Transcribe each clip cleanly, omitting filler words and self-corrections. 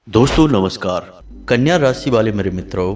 दोस्तों नमस्कार। कन्या राशि वाले मेरे मित्रों,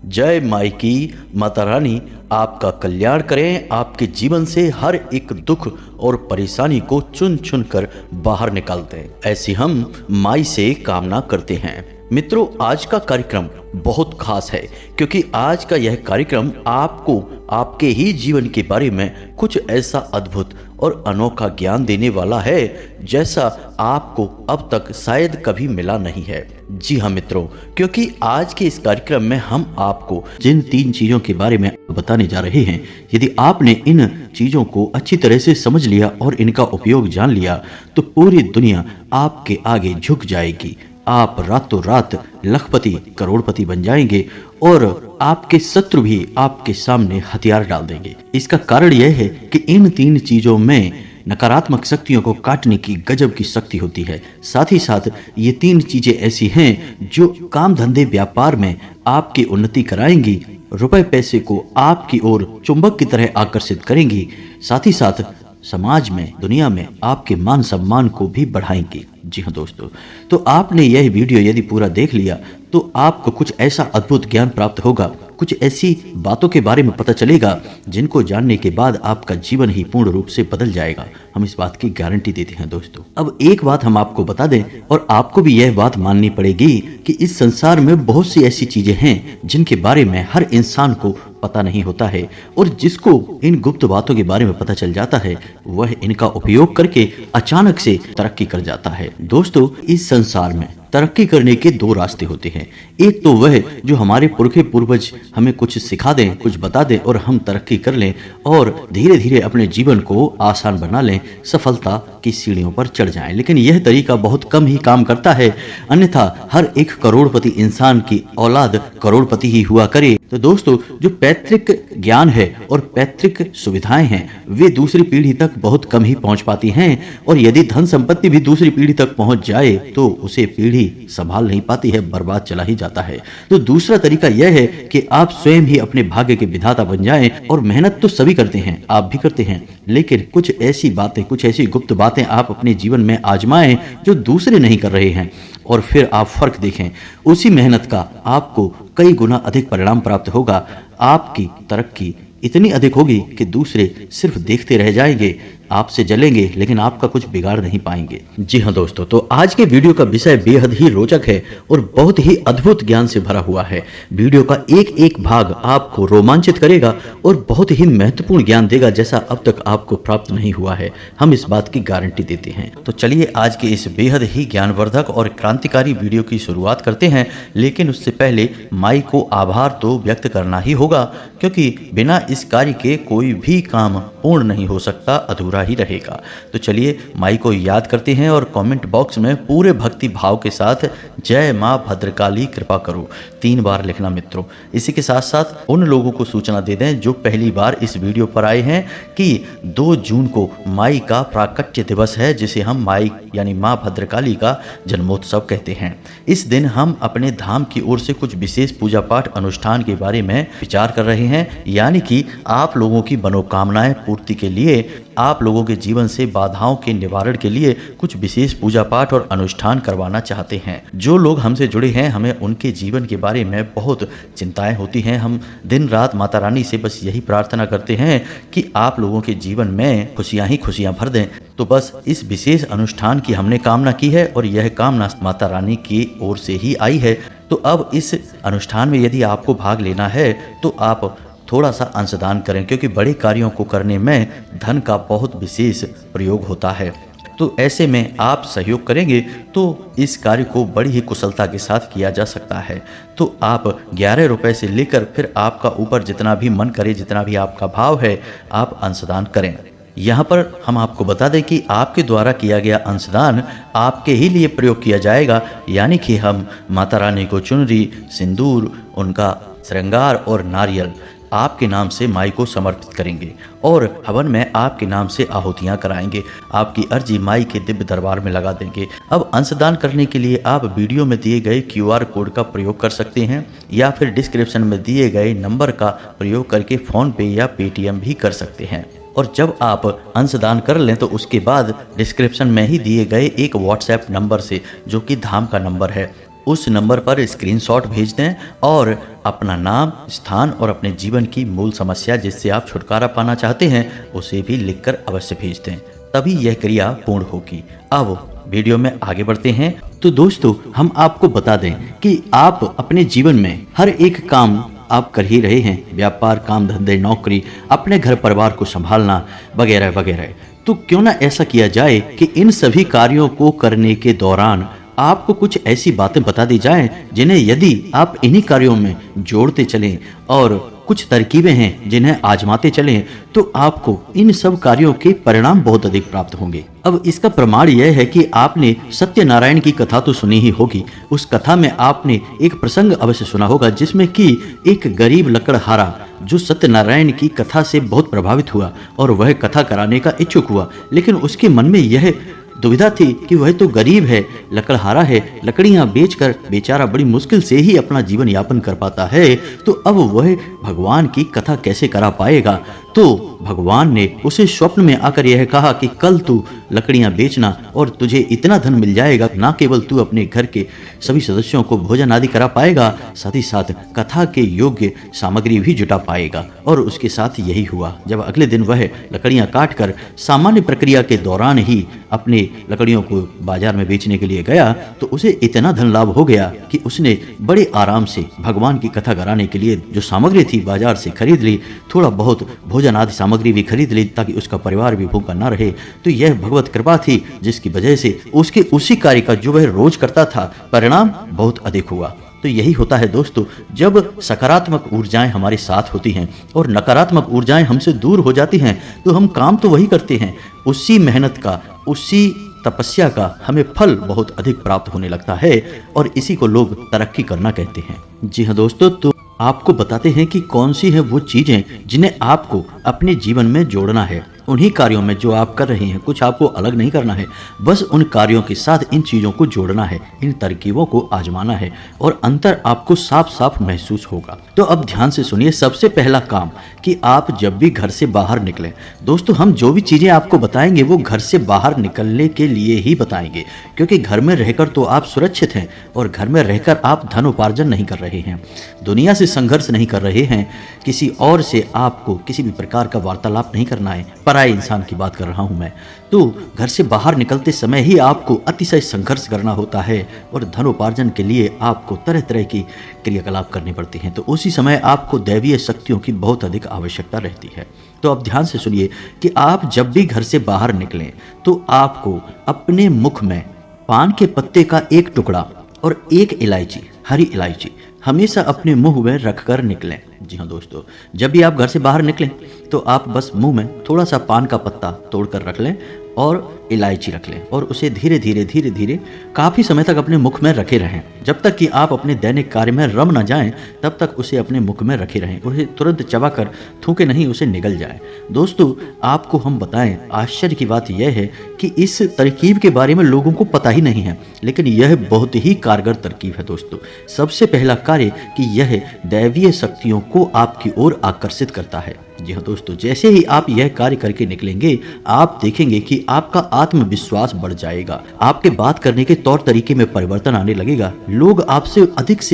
जय माई की माता रानी आपका कल्याण करें, आपके जीवन से हर एक दुख और परेशानी को चुन चुन कर बाहर निकाल दें, ऐसी हम माई से कामना करते हैं। मित्रों, आज का कार्यक्रम बहुत खास है क्योंकि आज का यह कार्यक्रम आपको आपके ही जीवन के बारे में कुछ ऐसा अद्भुत और अनोखा ज्ञान देने वाला है जैसा आपको अब तक शायद कभी मिला नहीं है। जी हाँ मित्रों, क्योंकि आज के इस कार्यक्रम में हम आपको जिन 3 चीजों के बारे में बताने जा रहे हैं, यदि आपने इन चीजों को अच्छी तरह से समझ लिया और इनका उपयोग जान लिया तो पूरी दुनिया आपके आगे झुक जाएगी। आप रातों रात लखपति करोड़पति बन जाएंगे और आपके शत्रु भी आपके सामने हथियार डाल देंगे। इसका कारण यह है कि इन 3 चीजों में नकारात्मक शक्तियों को काटने की गजब की शक्ति होती है। साथ ही साथ ये 3 चीजें ऐसी हैं जो काम धंधे व्यापार में आपकी उन्नति कराएंगी, रुपए पैसे को आपकी ओर चुंबक की तरह आकर्षित करेंगी, साथ ही साथ समाज में दुनिया में आपके मान सम्मान को भी बढ़ाएंगी। जी हाँ दोस्तों, तो आपने यह वीडियो यदि पूरा देख लिया तो आपको कुछ ऐसा अद्भुत ज्ञान प्राप्त होगा, कुछ ऐसी बातों के बारे में पता चलेगा जिनको जानने के बाद आपका जीवन ही पूर्ण रूप से बदल जाएगा। हम इस बात की गारंटी देते हैं दोस्तों। अब एक बात हम आपको बता दें और आपको भी यह बात माननी पड़ेगी कि इस संसार में बहुत सी ऐसी चीजें हैं जिनके बारे में हर इंसान को पता नहीं होता है और जिसको इन गुप्त बातों के बारे में पता चल जाता है वह इनका उपयोग करके अचानक से तरक्की कर जाता है। दोस्तों, इस संसार में तरक्की करने के 2 रास्ते होते हैं। एक तो वह जो हमारे पुरखे पूर्वज हमें कुछ सिखा दें, कुछ बता दें और हम तरक्की कर लें और धीरे धीरे अपने जीवन को आसान बना लें, सफलता की सीढ़ियों पर चढ़ जाएं। लेकिन यह तरीका बहुत कम ही काम करता है, अन्यथा हर एक करोड़पति इंसान की औलाद करोड़पति ही हुआ करे। तो दोस्तों, जो पैतृक ज्ञान है और पैतृक सुविधाएं हैं वे दूसरी पीढ़ी तक बहुत कम ही पहुंच पाती हैं और यदि धन संपत्ति भी दूसरी पीढ़ी तक पहुंच जाए तो उसे पीढ़ी संभाल नहीं पाती है, बर्बाद चला ही जाता है। तो दूसरा तरीका यह है कि आप स्वयं ही अपने भाग्य के विधाता बन जाएं और मेहनत तो सभी करते हैं, आप भी करते हैं, लेकिन कुछ ऐसी बातें, कुछ ऐसी गुप्त बातें आप अपने जीवन में आजमाएं जो दूसरे नहीं कर रहे हैं और फिर आप फर्क देखें। उसी मेहनत का आपको कई गुना अधिक परिणाम प्राप्त होगा। आपकी तरक्की इतनी अधिक होगी कि दूसरे सिर्फ देखते रह जाएंगे, आपसे जलेंगे लेकिन आपका कुछ बिगाड़ नहीं पाएंगे। जी हाँ दोस्तों, तो आज के वीडियो का विषय बेहद ही रोचक है और बहुत ही अद्भुत ज्ञान से भरा हुआ है। वीडियो का एक एक भाग आपको रोमांचित करेगा और बहुत ही महत्वपूर्ण ज्ञान देगा जैसा अब तक आपको प्राप्त नहीं हुआ है। हम इस बात की गारंटी देते हैं। तो चलिए आज के इस बेहद ही ज्ञानवर्धक और क्रांतिकारी वीडियो की शुरुआत करते हैं, लेकिन उससे पहले माई को आभार तो व्यक्त करना ही होगा क्योंकि बिना इस कार्य के कोई भी काम पूर्ण नहीं हो सकता, अधूरा ही रहेगा। तो चलिए माई को याद करते हैं और कमेंट बॉक्स में पूरे भक्ति भाव के साथ जय मां भद्रकाली कृपा करो 3 बार लिखना मित्रों। इसी के साथ साथ उन लोगों को सूचना दे दें जो पहली बार इस वीडियो पर आए हैं कि 2 जून को माई का प्राकट्य दिवस है, जिसे हम माई यानी मां भद्रकाली का जन्मोत्सव कहते हैं। इस दिन हम अपने धाम की ओर से कुछ विशेष पूजा पाठ अनुष्ठान के बारे में विचार कर रहे हैं, यानी कि आप लोगों की मनोकामनाएं पूर्ति के लिए, आप लोगों के जीवन से बाधाओं के निवारण के लिए कुछ विशेष पूजा पाठ और अनुष्ठान करवाना चाहते हैं। जो लोग हमसे जुड़े हैं, हमें उनके जीवन के बारे में बहुत चिंताएं होती हैं। हम दिन रात माता रानी से बस यही प्रार्थना करते हैं कि आप लोगों के जीवन में खुशियां ही खुशियां भर दें। तो बस इस विशेष अनुष्ठान की हमने कामना की है और यह कामना माता रानी की ओर से ही आई है। तो अब इस अनुष्ठान में यदि आपको भाग लेना है तो आप थोड़ा सा अंशदान करें, क्योंकि बड़े कार्यों को करने में धन का बहुत विशेष प्रयोग होता है। तो ऐसे में आप सहयोग करेंगे तो इस कार्य को बड़ी ही कुशलता के साथ किया जा सकता है। तो आप 11 रुपए से लेकर फिर आपका ऊपर जितना भी मन करे, जितना भी आपका भाव है, आप अंशदान करें। यहाँ पर हम आपको बता दें कि आपके द्वारा किया गया अंशदान आपके ही लिए प्रयोग किया जाएगा, यानी कि हम माता रानी को चुनरी, सिंदूर, उनका श्रृंगार और नारियल आपके नाम से माई को समर्पित करेंगे और हवन में आपके नाम से आहुतियां कराएंगे। आपकी अर्जी माई के दिव्य दरबार में लगा देंगे। अब अंशदान करने के लिए आप वीडियो में दिए गए QR कोड का प्रयोग कर सकते हैं या फिर डिस्क्रिप्शन में दिए गए नंबर का प्रयोग करके फ़ोन पे या पेटीएम भी कर सकते हैं। और जब आप अंशदान कर लें तो उसके बाद डिस्क्रिप्शन में ही दिए गए एक व्हाट्सएप नंबर से, जो कि धाम का नंबर है, उस नंबर पर स्क्रीनशॉट भेज दें और अपना नाम, स्थान और अपने जीवन की मूल समस्या जिससे आप छुटकारा पाना चाहते हैं उसे भी लिखकर अवश्य भेज दें, तभी यह क्रिया पूर्ण होगी। अब वीडियो में आगे बढ़ते हैं। तो दोस्तों, हम आपको बता दें कि आप अपने जीवन में हर एक काम आप कर ही रहे हैं, व्यापार, काम धंधे, नौकरी, अपने घर परिवार को संभालना वगैरह वगैरह। तो क्यों ना ऐसा किया जाए कि इन सभी कार्यों को करने के दौरान आपको कुछ ऐसी बातें बता दी जाएं जिन्हें यदि आप इन्हीं कार्यों में जोड़ते चलें और कुछ तरकीबें हैं जिन्हें आजमाते चलें तो आपको इन सब कार्यों के परिणाम बहुत अधिक प्राप्त होंगे। अब इसका प्रमाण यह है कि आपने सत्यनारायण की कथा तो सुनी ही होगी। उस कथा में आपने एक प्रसंग अवश्य सुना होगा जिसमें कि एक गरीब लकड़हारा जो सत्यनारायण की कथा से बहुत प्रभावित हुआ और वह कथा कराने का इच्छुक हुआ, लेकिन उसके मन में यह दुविधा थी कि वह तो गरीब है, लकड़हारा है, लकड़ियां बेचकर बेचारा बड़ी मुश्किल से ही अपना जीवन यापन कर पाता है, तो अब वह भगवान की कथा कैसे करा पाएगा। तो भगवान ने उसे स्वप्न में आकर यह कहा कि कल तू लकड़ियां बेचना और तुझे इतना धन मिल जाएगा, ना केवल तू अपने घर के सभी सदस्यों को भोजन आदि करा पाएगा, साथ ही साथ कथा के योग्य सामग्री भी जुटा पाएगा। और उसके साथ यही हुआ। जब अगले दिन वह लकड़ियां काट कर सामान्य प्रक्रिया के दौरान ही अपने लकड़ियों को बाजार में बेचने के लिए गया तो उसे इतना धन लाभ हो गया कि उसने बड़े आराम से भगवान की कथा कराने के लिए जो सामग्री थी बाजार से खरीद ली, थोड़ा बहुत भोजन आदि सामग्री भी खरीद ली ताकि उसका परिवार भी भूखा ना रहे। तो यह भगवत कृपा थी जिसकी वजह से उसके उसी कार्य का जो वह रोज करता था परिणाम बहुत अधिक हुआ। तो यही होता है दोस्तों, जब सकारात्मक ऊर्जाएं हमारे साथ होती हैं और नकारात्मक ऊर्जाएं हमसे दूर हो जाती हैं तो हम काम तो वही करते हैं, उसी मेहनत का, उसी तपस्या का हमें फल बहुत अधिक प्राप्त होने लगता है और इसी को लोग तरक्की करना कहते हैं। जी हाँ दोस्तों, तो आपको बताते हैं कि कौन सी है वो चीजें जिन्हें आपको अपने जीवन में जोड़ना है। उन्हीं कार्यों में जो आप कर रहे हैं, कुछ आपको अलग नहीं करना है, बस उन कार्यों के साथ इन चीज़ों को जोड़ना है, इन तरकीबों को आजमाना है और अंतर आपको साफ साफ महसूस होगा। तो अब ध्यान से सुनिए। सबसे पहला काम कि आप जब भी घर से बाहर निकलें, दोस्तों हम जो भी चीज़ें आपको बताएंगे वो घर से बाहर निकलने के लिए ही बताएंगे, क्योंकि घर में रहकर तो आप सुरक्षित हैं और घर में रहकर आप धन उपार्जन नहीं कर रहे हैं, दुनिया से संघर्ष नहीं कर रहे हैं, किसी और से आपको किसी भी प्रकार का वार्तालाप नहीं करना है, पराये इंसान की बात कर रहा हूं मैं। तो घर से बाहर निकलते समय ही आपको अतिशय संघर्ष करना होता है और धन उपार्जन के लिए आपको तरह तरह की क्रियाकलाप करनी पड़ती हैं। तो उसी समय आपको दैवीय शक्तियों की बहुत अधिक आवश्यकता रहती है। तो अब ध्यान से सुनिए कि आप जब भी घर से बाहर निकलें तो आपको अपने मुख में पान के पत्ते का एक टुकड़ा और एक इलायची, हरी इलायची हमेशा अपने मुंह में रखकर निकलें। जी हाँ दोस्तों, जब भी आप घर से बाहर निकलें तो आप बस मुंह में थोड़ा सा पान का पत्ता तोड़कर रख लें और इलायची रख लें और उसे धीरे धीरे धीरे धीरे काफ़ी समय तक अपने मुख में रखे रहें। जब तक कि आप अपने दैनिक कार्य में रम न जाएं तब तक उसे अपने मुख में रखे रहें, उसे तुरंत चबाकर थूके नहीं, उसे निगल जाए। दोस्तों आपको हम बताएं, आश्चर्य की बात यह है कि इस तरकीब के बारे में लोगों को पता ही नहीं है, लेकिन यह बहुत ही कारगर तरकीब है दोस्तों। सबसे पहला कार्य कि यह दैवीय शक्तियों को आपकी ओर आकर्षित करता है। जी हाँ दोस्तों, जैसे ही आप यह कार्य करके निकलेंगे आप देखेंगे कि आपका आत्मविश्वास बढ़ जाएगा, आपके बात करने के तौर तरीके में परिवर्तन आने लगेगा, लोग आपसे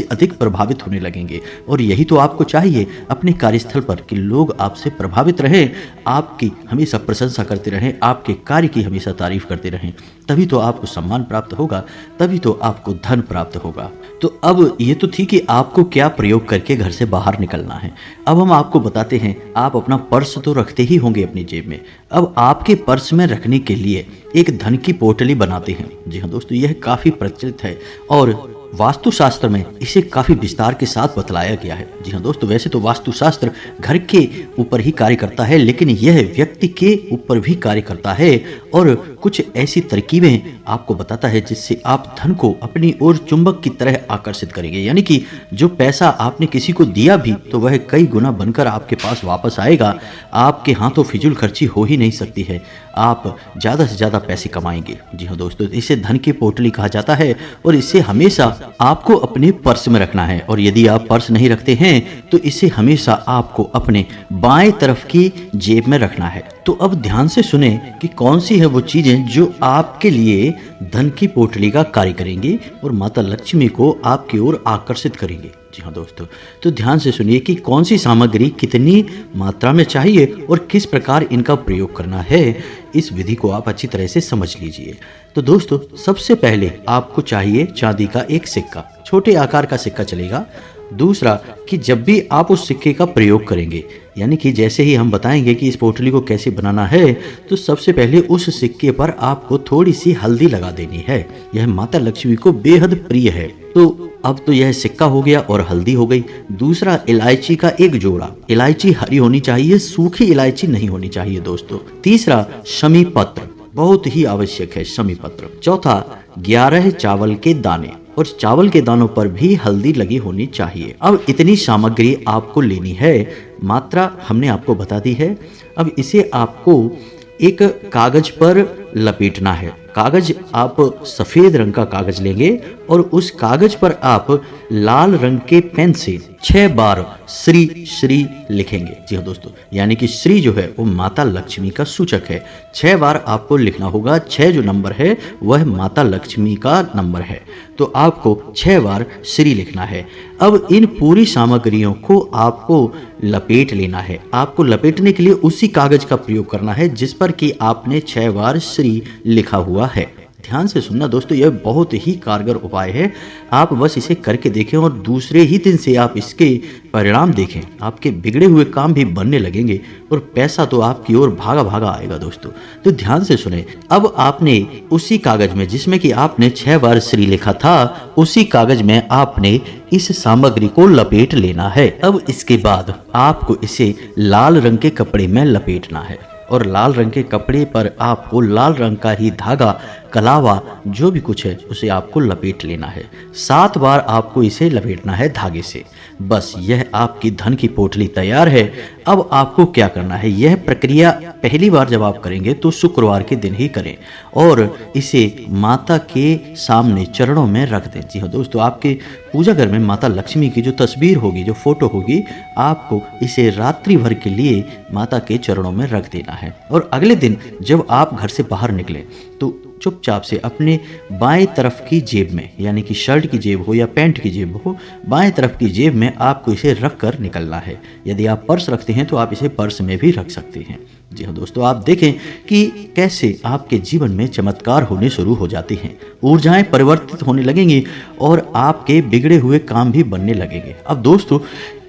अधिक प्रभावित होने लगेंगे। और यही तो आपको चाहिए अपने कार्यस्थल पर कि लोग आपसे प्रभावित रहें, आपकी हमेशा प्रशंसा करते रहें, आपके कार्य की हमेशा तारीफ करते रहें। तभी तो आपको सम्मान प्राप्त होगा, तभी तो आपको धन प्राप्त होगा। तो अब ये तो थी कि आपको क्या प्रयोग करके घर से बाहर निकलना है। अब हम आपको बताते हैं, आप अपना पर्स तो रखते ही होंगे अपनी जेब में। अब आपके पर्स में रखने के लिए एक धन की पोटली बनाते हैं। जी हाँ दोस्तों, यह काफ़ी प्रचलित है और वास्तुशास्त्र में इसे काफ़ी विस्तार के साथ बतलाया गया है। जी हाँ दोस्तों, वैसे तो वास्तुशास्त्र घर के ऊपर ही कार्य करता है, लेकिन यह व्यक्ति के ऊपर भी कार्य करता है और कुछ ऐसी तरकीबें आपको बताता है जिससे आप धन को अपनी ओर चुंबक की तरह आकर्षित करेंगे। यानी कि जो पैसा आपने किसी को दिया भी तो वह कई गुना बनकर आपके पास वापस आएगा। आपके हाथों फिजूल खर्ची हो ही नहीं सकती है, आप ज़्यादा से ज़्यादा पैसे कमाएंगे। जी हाँ दोस्तों, इसे धन की पोटली कहा जाता है और इसे हमेशा आपको अपने पर्स में रखना है। और यदि आप पर्स नहीं रखते हैं तो इसे हमेशा आपको अपने बाएं तरफ की जेब में रखना है। तो अब ध्यान से सुने कि कौन सी है वो चीजें जो आपके लिए धन की पोटली का कार्य करेंगी और माता लक्ष्मी को आपकी ओर आकर्षित करेंगी। जी हाँ दोस्तों, तो ध्यान से सुनिए कि कौन सी सामग्री कितनी मात्रा में चाहिए और किस प्रकार इनका प्रयोग करना है। इस विधि को आप अच्छी तरह से समझ लीजिए। तो दोस्तों, सबसे पहले आपको चाहिए चांदी का एक सिक्का, छोटे आकार का सिक्का चलेगा। दूसरा कि जब भी आप उस सिक्के का प्रयोग करेंगे, यानी कि जैसे ही हम बताएंगे कि इस पोटली को कैसे बनाना है, तो सबसे पहले उस सिक्के पर आपको थोड़ी सी हल्दी लगा देनी है। यह माता लक्ष्मी को बेहद प्रिय है। तो अब तो यह सिक्का हो गया और हल्दी हो गई। दूसरा, इलायची का एक जोड़ा। इलायची हरी होनी चाहिए, सूखी इलायची नहीं होनी चाहिए दोस्तों। तीसरा, शमी पत्र, बहुत ही आवश्यक है शमी पत्र। चौथा, 11 चावल के दाने, और चावल के दानों पर भी हल्दी लगी होनी चाहिए। अब इतनी सामग्री आपको लेनी है, मात्रा हमने आपको बता दी है। अब इसे आपको एक कागज पर लपेटना है। कागज आप सफेद रंग का कागज लेंगे और उस कागज पर आप लाल रंग के पेन से 6 बार श्री श्री लिखेंगे। जी हाँ दोस्तों, यानी कि श्री जो है वो माता लक्ष्मी का सूचक है। 6 बार आपको लिखना होगा। 6 जो नंबर है वह माता लक्ष्मी का नंबर है, तो आपको 6 बार श्री लिखना है। अब इन पूरी सामग्रियों को आपको लपेट लेना है। आपको लपेटने के लिए उसी कागज का प्रयोग करना है जिस पर कि आपने 6 बार श्री लिखा हुआ है। ध्यान से सुनना दोस्तों, यह बहुत ही कारगर उपाय है। आप बस इसे करके देखें और दूसरे ही दिन से आप इसके परिणाम देखें। आपके बिगड़े हुए काम भी बनने लगेंगे और पैसा तो आपकी ओर भागा भागा आएगा दोस्तों। तो ध्यान से सुने। अब आपने उसी कागज में जिसमें कि आपने 6 बार श्री लिखा था, उसी कागज में आपने इस सामग्री को लपेट लेना है। अब इसके बाद आपको इसे लाल रंग के कपड़े में लपेटना है और लाल रंग के कपड़े पर आपको लाल रंग का ही धागा, कलावा, जो भी कुछ है उसे आपको लपेट लेना है। 7 बार आपको इसे लपेटना है धागे से। बस यह आपकी धन की पोटली तैयार है। अब आपको क्या करना है, यह प्रक्रिया पहली बार जब आप करेंगे तो शुक्रवार के दिन ही करें और इसे माता के सामने चरणों में रख दें। जी हाँ दोस्तों, आपके पूजा घर में माता लक्ष्मी की जो तस्वीर होगी, जो फोटो होगी, आपको इसे रात्रि भर के लिए माता के चरणों में रख देना है। और अगले दिन जब आप घर से बाहर निकलें तो चुपचाप से अपने बाएं तरफ की जेब में, यानी कि शर्ट की जेब हो या पैंट की जेब हो, बाएं तरफ की जेब में आपको इसे रख कर निकलना है। यदि आप पर्स रखते हैं तो आप इसे पर्स में भी रख सकते हैं। जी हाँ दोस्तों, आप देखें कि कैसे आपके जीवन में चमत्कार होने शुरू हो जाते हैं, ऊर्जाएं परिवर्तित होने लगेंगी और आपके बिगड़े हुए काम भी बनने लगेंगे। अब दोस्तों,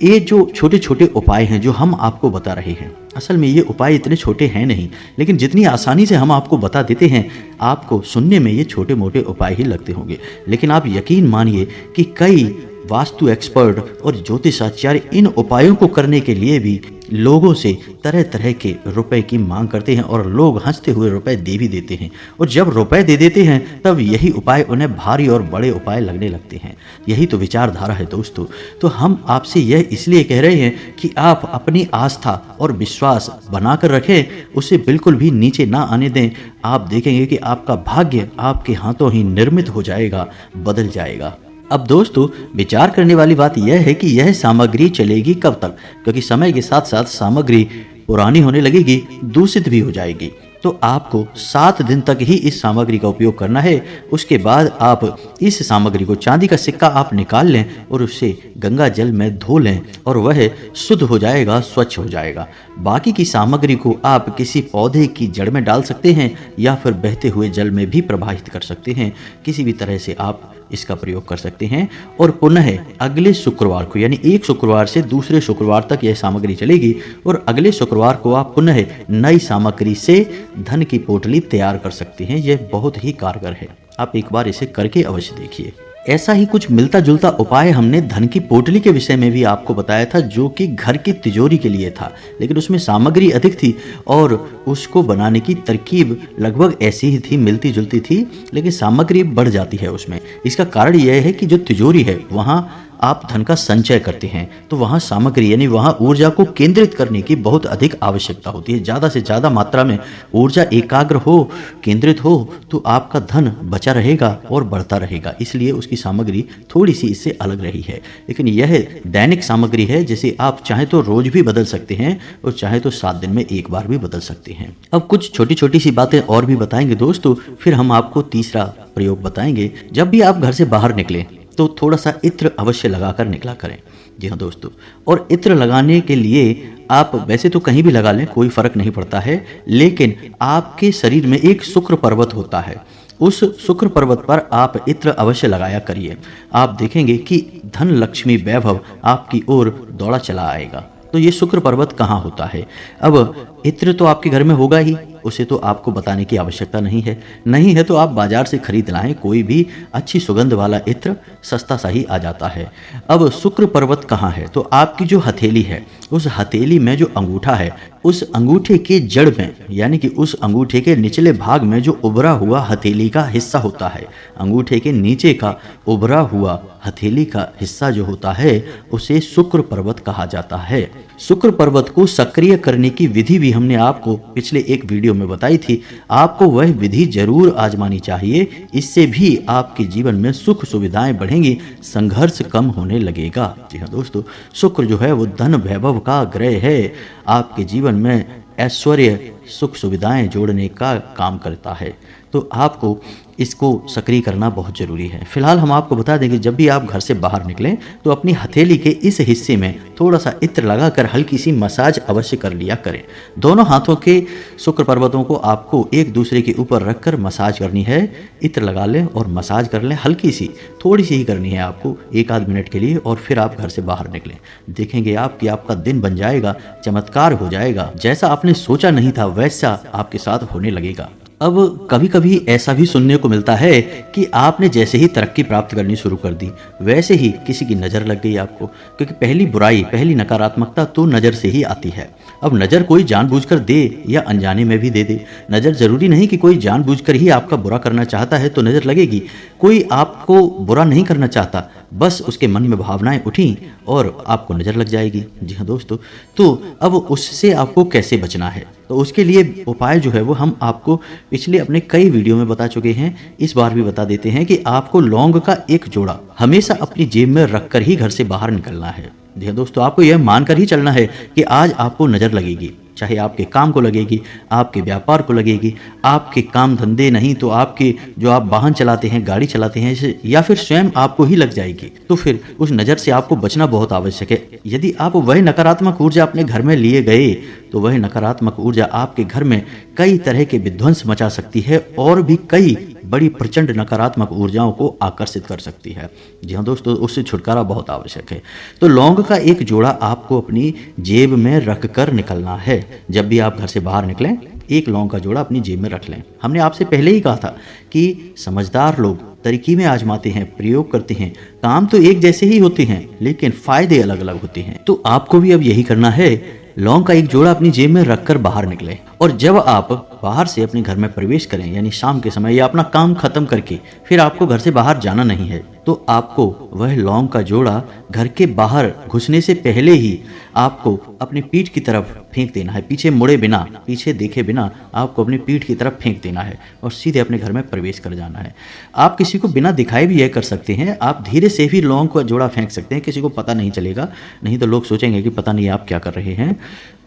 ये जो छोटे छोटे उपाय हैं जो हम आपको बता रहे हैं, असल में ये उपाय इतने छोटे हैं नहीं, लेकिन जितनी आसानी से हम आपको बता देते हैं, आपको सुनने में ये छोटे मोटे उपाय ही लगते होंगे। लेकिन आप यकीन मानिए कि कई वास्तु एक्सपर्ट और ज्योतिषाचार्य इन उपायों को करने के लिए भी लोगों से तरह तरह के रुपए की मांग करते हैं और लोग हंसते हुए रुपए दे भी देते हैं। और जब रुपए दे देते हैं तब यही उपाय उन्हें भारी और बड़े उपाय लगने लगते हैं। यही तो विचारधारा है दोस्तों। तो हम आपसे यह इसलिए कह रहे हैं कि आप अपनी आस्था और विश्वास बनाकर रखें, उसे बिल्कुल भी नीचे ना आने दें। आप देखेंगे कि आपका भाग्य आपके हाथों ही निर्मित हो जाएगा, बदल जाएगा। अब दोस्तों, विचार करने वाली बात यह है कि यह सामग्री चलेगी कब तक, क्योंकि समय के साथ साथ सामग्री पुरानी होने लगेगी, दूषित भी हो जाएगी। तो आपको 7 दिन तक ही इस सामग्री का उपयोग करना है। उसके बाद आप इस सामग्री को, चांदी का सिक्का आप निकाल लें और उसे गंगा जल में धो लें और वह शुद्ध हो जाएगा, स्वच्छ हो जाएगा। बाकी की सामग्री को आप किसी पौधे की जड़ में डाल सकते हैं या फिर बहते हुए जल में भी प्रवाहित कर सकते हैं। किसी भी तरह से आप इसका प्रयोग कर सकते हैं और पुनः अगले शुक्रवार को, यानी एक शुक्रवार से दूसरे शुक्रवार तक यह सामग्री चलेगी और अगले शुक्रवार को आप पुनः नई सामग्री से धन की पोटली तैयार कर सकते हैं। यह बहुत ही कारगर है, आप एक बार इसे करके अवश्य देखिए। ऐसा ही कुछ मिलता जुलता उपाय हमने धन की पोटली के विषय में भी आपको बताया था, जो कि घर की तिजोरी के लिए था, लेकिन उसमें सामग्री अधिक थी और उसको बनाने की तरकीब लगभग ऐसी ही थी, मिलती जुलती थी, लेकिन सामग्री बढ़ जाती है उसमें। इसका कारण यह है कि जो तिजोरी है वहाँ आप धन का संचय करते हैं तो वहाँ सामग्री यानी वहाँ ऊर्जा को केंद्रित करने की बहुत अधिक आवश्यकता होती है। ज़्यादा से ज़्यादा मात्रा में ऊर्जा एकाग्र हो, केंद्रित हो, तो आपका धन बचा रहेगा और बढ़ता रहेगा। इसलिए उसकी सामग्री थोड़ी सी इससे अलग रही है, लेकिन यह दैनिक सामग्री है जिसे आप चाहे तो रोज भी बदल सकते हैं और चाहे तो 7 दिन में एक बार भी बदल सकते हैं। अब कुछ छोटी छोटी सी बातें और भी बताएंगे दोस्तों, फिर हम आपको तीसरा प्रयोग बताएंगे। जब भी आप घर से बाहर निकलें तो थोड़ा सा इत्र अवश्य लगाकर निकला करें। जी हाँ दोस्तों, और इत्र लगाने के लिए आप वैसे तो कहीं भी लगा लें, कोई फर्क नहीं पड़ता है, लेकिन आपके शरीर में एक शुक्र पर्वत होता है, उस शुक्र पर्वत पर आप इत्र अवश्य लगाया करिए। आप देखेंगे कि धन लक्ष्मी वैभव आपकी ओर दौड़ा चला आएगा। तो ये शुक्र पर्वत कहाँ होता है? अब इत्र तो आपके घर में होगा ही, उसे तो आपको बताने की आवश्यकता नहीं है। नहीं है तो आप बाजार से खरीद लाएं, कोई भी अच्छी सुगंध वाला इत्र सस्ता सा ही आ जाता है। अब शुक्र पर्वत कहाँ है? तो आपकी जो हथेली है, उस हथेली में जो अंगूठा है, उस अंगूठे के जड़ में यानी कि उस अंगूठे के निचले भाग में जो उभरा हुआ हथेली का हिस्सा होता है, अंगूठे के नीचे का उभरा हुआ हथेली का हिस्सा जो होता है उसे शुक्र पर्वत कहा जाता है। शुक्र पर्वत को सक्रिय करने की विधि भी हमने आपको पिछले एक वीडियो में बताई थी। आपको वह विधि जरूर आजमानी चाहिए, इससे भी आपके जीवन में सुख सुविधाएं बढ़ेंगी, संघर्ष कम होने लगेगा। जी हाँ दोस्तों, शुक्र जो है वो धन वैभव का ग्रह है, आपके जीवन में ऐश्वर्य सुख सुविधाएं जोड़ने का काम करता है। तो आपको इसको सक्रिय करना बहुत ज़रूरी है। फिलहाल हम आपको बता दें कि जब भी आप घर से बाहर निकलें तो अपनी हथेली के इस हिस्से में थोड़ा सा इत्र लगाकर हल्की सी मसाज अवश्य कर लिया करें। दोनों हाथों के शुक्र पर्वतों को आपको एक दूसरे के ऊपर रखकर मसाज करनी है। इत्र लगा लें और मसाज कर लें, हल्की सी, थोड़ी सी ही करनी है आपको, 1-8 मिनट के लिए, और फिर आप घर से बाहर निकलें। देखेंगे आप कि आपका दिन बन जाएगा, चमत्कार हो जाएगा, जैसा आपने सोचा नहीं था वैसा आपके साथ होने लगेगा। अब कभी कभी ऐसा भी सुनने को मिलता है कि आपने जैसे ही तरक्की प्राप्त करनी शुरू कर दी वैसे ही किसी की नज़र लग गई आपको, क्योंकि पहली बुराई, पहली नकारात्मकता तो नज़र से ही आती है। अब नज़र कोई जानबूझकर दे या अनजाने में भी दे दे, नज़र जरूरी नहीं कि कोई जानबूझकर ही आपका बुरा करना चाहता है तो नज़र लगेगी। कोई आपको बुरा नहीं करना चाहता, बस उसके मन में भावनाएं उठी और आपको नज़र लग जाएगी। जी हाँ दोस्तों, तो अब उससे आपको कैसे बचना है? तो उसके लिए उपाय जो है वो हम आपको पिछले अपने कई वीडियो में बता चुके हैं, इस बार भी बता देते हैं कि आपको लौंग का एक जोड़ा हमेशा अपनी जेब में रखकर ही घर से बाहर निकलना है। जी हाँ दोस्तों, आपको यह मानकर ही चलना है कि आज आपको नज़र लगेगी, चाहे आपके काम को लगेगी, आपके व्यापार को लगेगी, आपके काम धंधे नहीं तो आपके जो आप वाहन चलाते हैं, गाड़ी चलाते हैं, या फिर स्वयं आपको ही लग जाएगी। तो फिर उस नज़र से आपको बचना बहुत आवश्यक है। यदि आप वह नकारात्मक ऊर्जा अपने घर में लिए गए तो वह नकारात्मक ऊर्जा आपके घर में कई तरह के विध्वंस मचा सकती है और भी कई बड़ी प्रचंड नकारात्मक ऊर्जाओं को आकर्षित कर सकती है। जी हाँ दोस्तों, उससे छुटकारा बहुत आवश्यक है। तो लौंग का एक जोड़ा आपको अपनी जेब में रख कर निकलना है। जब भी आप घर से बाहर निकलें, एक लौंग का जोड़ा अपनी जेब में रख लें। हमने आपसे पहले ही कहा था कि समझदार लोग तरकीबें आजमाते हैं, प्रयोग करते हैं, काम तो एक जैसे ही होते हैं लेकिन फायदे अलग अलग होते हैं। तो आपको भी अब यही करना है, लौंग का एक जोड़ा अपनी जेब में रखकर बाहर निकलें। और जब आप बाहर से अपने घर में प्रवेश करें, यानी शाम के समय या अपना काम खत्म करके फिर आपको घर से बाहर जाना नहीं है, तो आपको वह लौंग का जोड़ा घर के बाहर घुसने से पहले ही आपको अपनी पीठ की तरफ फेंक देना है। पीछे मुड़े बिना, पीछे देखे बिना आपको अपनी पीठ की तरफ फेंक देना है और सीधे अपने घर में प्रवेश कर जाना है। आप किसी को बिना दिखाए भी यह कर सकते हैं, आप धीरे से भी लौंग का जोड़ा फेंक सकते हैं, किसी को पता नहीं चलेगा, नहीं तो लोग सोचेंगे कि पता नहीं आप क्या कर रहे हैं।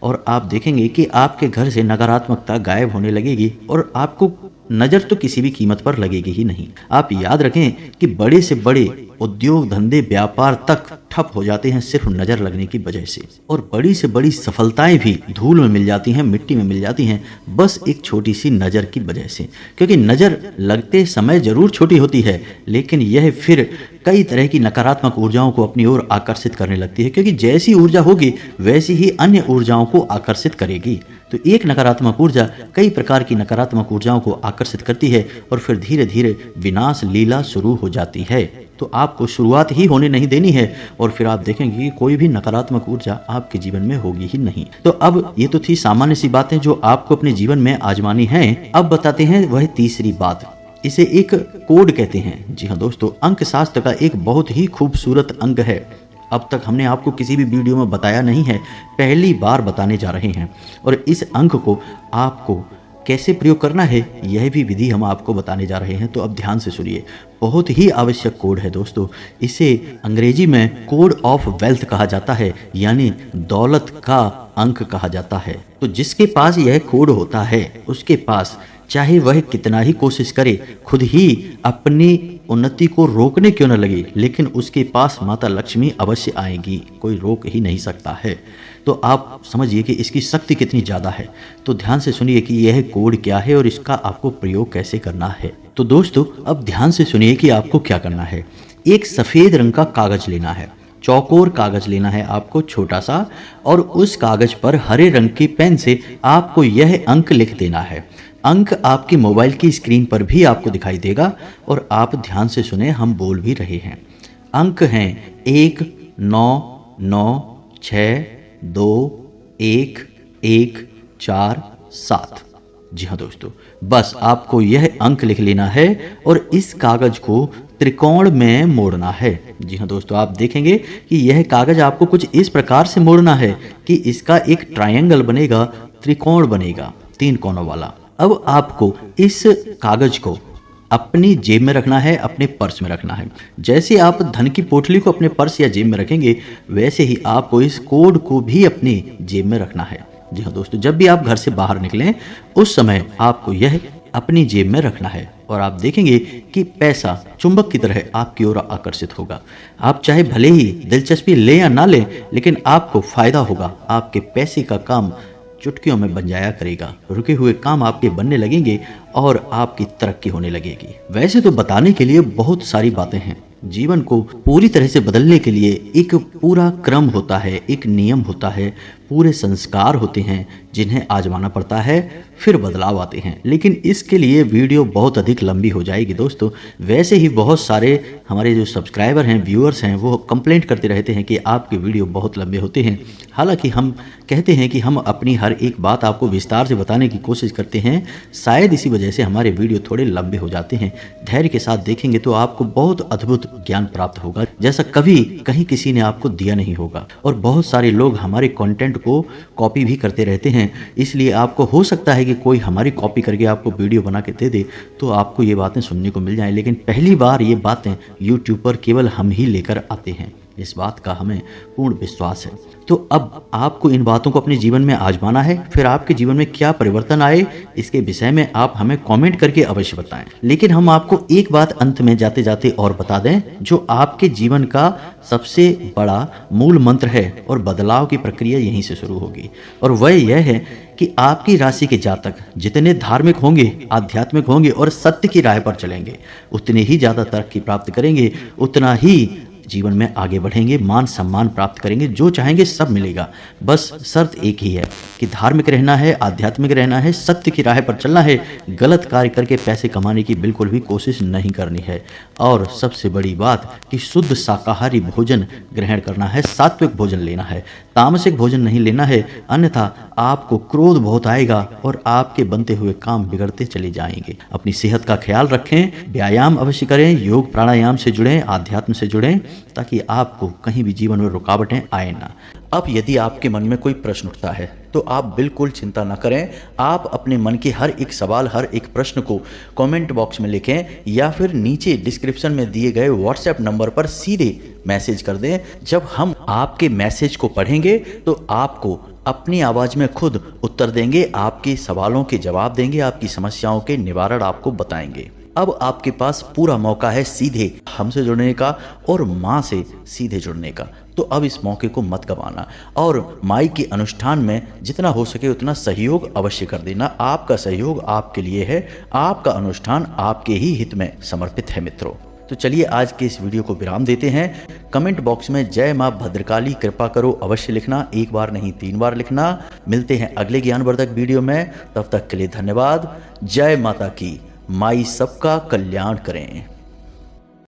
और आप देखेंगे कि आपके घर से नकारात्मकता गायब होने लगेगी और आपको नज़र तो किसी भी कीमत पर लगेगी ही नहीं। आप याद रखें कि बड़े से बड़े उद्योग धंधे व्यापार तक ठप हो जाते हैं सिर्फ नज़र लगने की वजह से, और बड़ी से बड़ी सफलताएं भी धूल में मिल जाती हैं, मिट्टी में मिल जाती हैं, बस एक छोटी सी नज़र की वजह से। क्योंकि नज़र लगते समय जरूर छोटी होती है लेकिन यह फिर कई तरह की नकारात्मक ऊर्जाओं को अपनी ओर आकर्षित करने लगती है, क्योंकि जैसी ऊर्जा होगी वैसी ही अन्य ऊर्जाओं को आकर्षित करेगी। तो एक नकारात्मक ऊर्जा कई प्रकार की नकारात्मक ऊर्जाओं को आकर्षित करती है और फिर धीरे धीरे विनाश लीला शुरू हो जाती है। तो आपको शुरुआत ही होने नहीं देनी है और फिर आप देखेंगे कि कोई भी नकारात्मक ऊर्जा आपके जीवन में होगी ही नहीं। तो अब ये तो थी सामान्य सी बातें जो आपको अपने जीवन में आजमानी हैं। अब बताते हैं वह तीसरी बात इसे एक कोड कहते हैं। जी हाँ दोस्तों, अंक शास्त्र का एक बहुत ही खूबसूरत अंग है। अब तक हमने आपको किसी भी वीडियो में बताया नहीं है, पहली बार बताने जा रहे हैं। और इस अंक को आपको कैसे प्रयोग करना है, यह भी विधि हम आपको बताने जा रहे हैं। तो अब ध्यान से सुनिए, बहुत ही आवश्यक कोड है दोस्तों। इसे अंग्रेजी में कोड ऑफ वेल्थ कहा जाता है, यानी दौलत का अंक कहा जाता है। तो जिसके पास यह कोड होता है, उसके पास चाहे वह कितना ही कोशिश करे, खुद ही अपनी उन्नति को रोकने क्यों न लगे, लेकिन उसके पास माता लक्ष्मी अवश्य आएगी, कोई रोक ही नहीं सकता है। तो आप समझिए कि इसकी शक्ति कितनी ज़्यादा है। तो ध्यान से सुनिए कि यह कोड क्या है और इसका आपको प्रयोग कैसे करना है। तो दोस्तों अब ध्यान से सुनिए कि आपको क्या करना है। एक सफ़ेद रंग का कागज लेना है, चौकोर कागज लेना है आपको छोटा सा, और उस कागज पर हरे रंग की पेन से आपको यह अंक लिख देना है। अंक आपकी मोबाइल की स्क्रीन पर भी आपको दिखाई देगा और आप ध्यान से सुने, हम बोल भी रहे हैं। अंक हैं 1 9 9 6 2 1 1 4 7। जी हाँ दोस्तों, बस आपको यह अंक लिख लेना है और इस कागज को त्रिकोण में मोड़ना है। जी हाँ दोस्तों, आप देखेंगे कि यह कागज आपको कुछ इस प्रकार से मोड़ना है कि इसका एक ट्रायंगल बनेगा, त्रिकोण बनेगा 3 कोनों वाला। अब आपको इस कागज को अपनी जेब में रखना है, अपने पर्स में रखना है। जैसे आप धन की पोटली को अपने पर्स या जेब में रखेंगे, वैसे ही आपको इस कोड को भी अपनी जेब में रखना है। जी हाँ दोस्तों, जब भी आप घर से बाहर निकलें, उस समय आपको यह अपनी जेब में रखना है और आप देखेंगे कि पैसा चुंबक की तरह आपकी ओर आकर्षित होगा। आप चाहे भले ही दिलचस्पी लें या ना लें, लेकिन आपको फायदा होगा। आपके पैसे का काम चुटकियों में बन जाया करेगा, रुके हुए काम आपके बनने लगेंगे और आपकी तरक्की होने लगेगी। वैसे तो बताने के लिए बहुत सारी बातें हैं। जीवन को पूरी तरह से बदलने के लिए एक पूरा क्रम होता है, एक नियम होता है, पूरे संस्कार होते हैं जिन्हें आजमाना पड़ता है, फिर बदलाव आते हैं। लेकिन इसके लिए वीडियो बहुत अधिक लंबी हो जाएगी दोस्तों। वैसे ही बहुत सारे हमारे जो सब्सक्राइबर हैं, व्यूअर्स हैं, वो कंप्लेंट करते रहते हैं कि आपके वीडियो बहुत लंबे होते हैं। हालांकि हम कहते हैं कि हम अपनी हर एक बात आपको विस्तार से बताने की कोशिश करते हैं, शायद इसी वजह से हमारे वीडियो थोड़े लंबे हो जाते हैं। धैर्य के साथ देखेंगे तो आपको बहुत अद्भुत ज्ञान प्राप्त होगा, जैसा कभी कहीं किसी ने आपको दिया नहीं होगा। और बहुत सारे लोग हमारे कंटेंट को कॉपी भी करते रहते हैं, इसलिए आपको हो सकता है कि कोई हमारी कॉपी करके आपको वीडियो बना के दे दे तो आपको ये बातें सुनने को मिल जाएं। लेकिन पहली बार ये बातें यूट्यूब पर केवल हम ही लेकर आते हैं, इस बात का हमें पूर्ण विश्वास है। तो अब आपको इन बातों को अपने जीवन में आजमाना है, फिर आपके जीवन में क्या परिवर्तन आए इसके विषय में आप हमें कमेंट करके अवश्य बताएं। लेकिन हम आपको एक बात अंत में जाते जाते और बता दें, जो आपके जीवन का सबसे बड़ा मूल मंत्र है और बदलाव की प्रक्रिया यहीं से शुरू होगी। और वह यह है कि आपकी राशि के जातक जितने धार्मिक होंगे, आध्यात्मिक होंगे और सत्य की राह पर चलेंगे, उतने ही ज़्यादा तरक्की प्राप्त करेंगे, उतना ही जीवन में आगे बढ़ेंगे, मान सम्मान प्राप्त करेंगे, जो चाहेंगे सब मिलेगा। बस शर्त एक ही है कि धार्मिक रहना है, आध्यात्मिक रहना है, सत्य की राह पर चलना है, गलत कार्य करके पैसे कमाने की बिल्कुल भी कोशिश नहीं करनी है। और सबसे बड़ी बात कि शुद्ध शाकाहारी भोजन ग्रहण करना है, सात्विक भोजन लेना है, तामसिक भोजन नहीं लेना है, अन्यथा आपको क्रोध बहुत आएगा और आपके बनते हुए काम बिगड़ते चले जाएंगे। अपनी सेहत का ख्याल रखें, व्यायाम अवश्य करें, योग प्राणायाम से जुड़ें, आध्यात्म से जुड़ें, ताकि आपको कहीं भी जीवन में रुकावटें आए ना। अब यदि आपके मन में कोई प्रश्न उठता है तो आप बिल्कुल चिंता न करें। आप अपने मन के हर एक सवाल, हर एक प्रश्न को कमेंट बॉक्स में लिखें या फिर नीचे डिस्क्रिप्शन में दिए गए व्हाट्सएप नंबर पर सीधे मैसेज कर दें। जब हम आपके मैसेज को पढ़ेंगे तो आपको अपनी आवाज़ में खुद उत्तर देंगे, आपके सवालों के जवाब देंगे, आपकी समस्याओं के निवारण आपको बताएंगे। अब आपके पास पूरा मौका है सीधे हमसे जुड़ने का और माँ से सीधे जुड़ने का। तो अब इस मौके को मत गंवाना और माई के अनुष्ठान में जितना हो सके उतना सहयोग अवश्य कर देना। आपका सहयोग आपके लिए है, आपका अनुष्ठान आपके ही हित में समर्पित है मित्रों। तो चलिए आज के इस वीडियो को विराम देते हैं। कमेंट बॉक्स में जय माँ भद्रकाली कृपा करो अवश्य लिखना, एक बार नहीं 3 बार लिखना। मिलते हैं अगले ज्ञानवर्धक वीडियो में, तब तक के लिए धन्यवाद। जय माता की, माई सबका कल्याण करें।